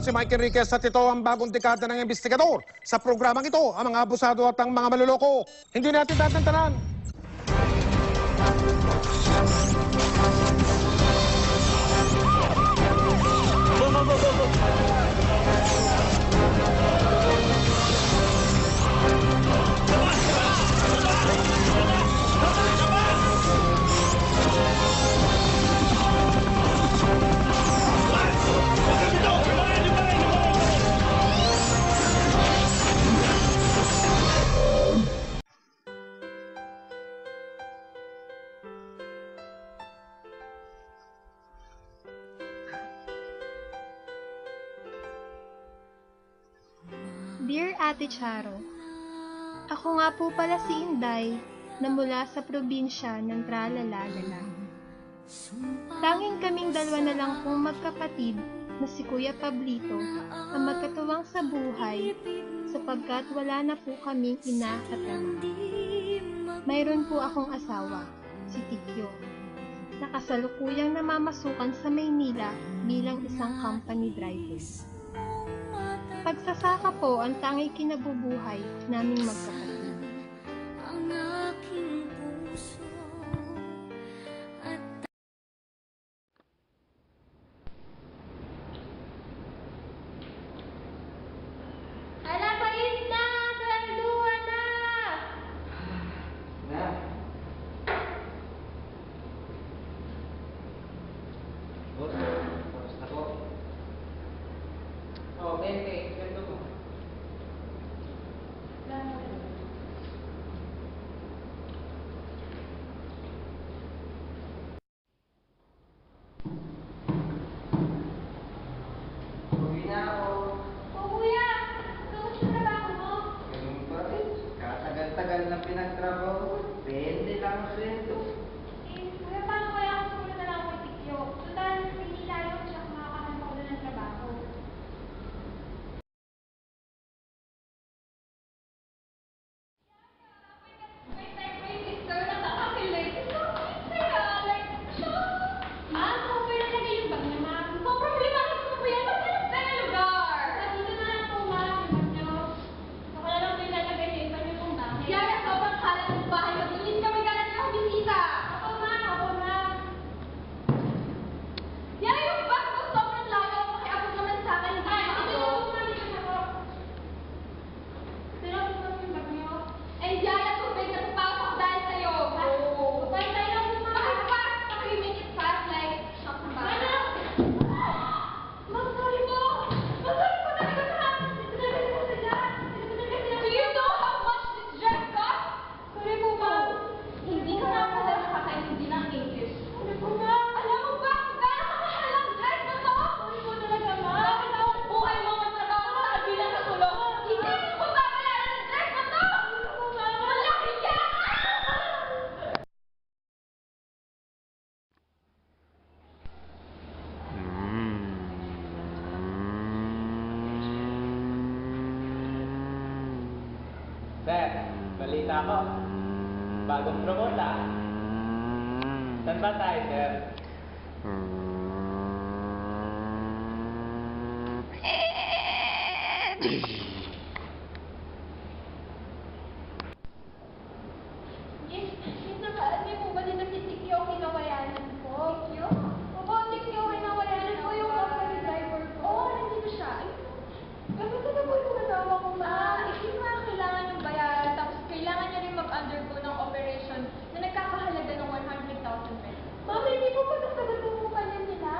si Mike Enriquez at ito ang bagong dekada ng investigador. Sa programang ito, ang mga abusado at ang mga maluloko. Hindi natin tatantanan. Dear Ate Charo, ako nga po pala si Inday na mula sa probinsya ng Tralalala. Tanging kaming dalawa na lang pong magkapatid na si Kuya Pablito ang magkatuwang sa buhay sapagkat wala na po kaming ina at ama. Mayroon po akong asawa, si Tikyo, na kasalukuyang namamasukan sa Maynila bilang isang company driver. Pagsasaka po ang tanging kinabubuhay naming magkapatid. Ang aking puso at Ala, pait na! Saluhan na! Na. Boss, tapos na po. Oh, okay. Ganito po. Uwi na ako. O kuya, kamusta na ba ako mo? Ganun pa rin. Katagal-tagal na pinagtrabaho. Pwede lang sweldo. Kuya, paano kaya ako muna na lang ako itikyo? Total, hindi tayo siya makakahanap ako na ng trabaho. Sir, balita ko. Bagong promote ah. Saan ba tayo, sir? Yes na ba? Hindi mo ba din si Tikyo kinawayanan ko? Tikyo? Oo, Tikyo, kinawayanan ko yung company driver ko. Oo, nandito siya. Gano'n ka na po yung kasama ko, ma? Hindi nga kailangan yung bayaran, tapos kailangan niya rin mag-undergo ng operation na nagkakahalaga ng 100,000 pesos. Mama, hindi po ba nasagot yung kumpanya nila?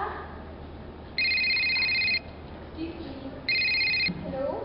Excuse me. Hello?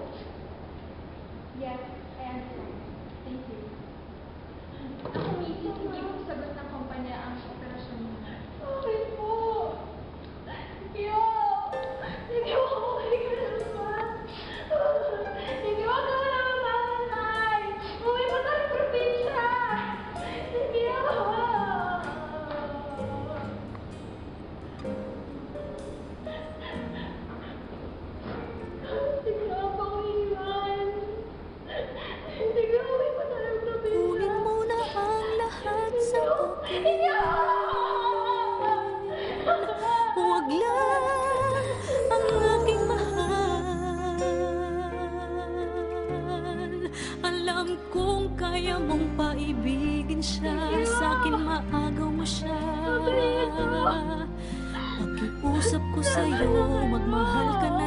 Kung kaya mong paibigin siya, sa'kin maagaw mo siya. Pakiusap ko sa'yo, magmahal ka na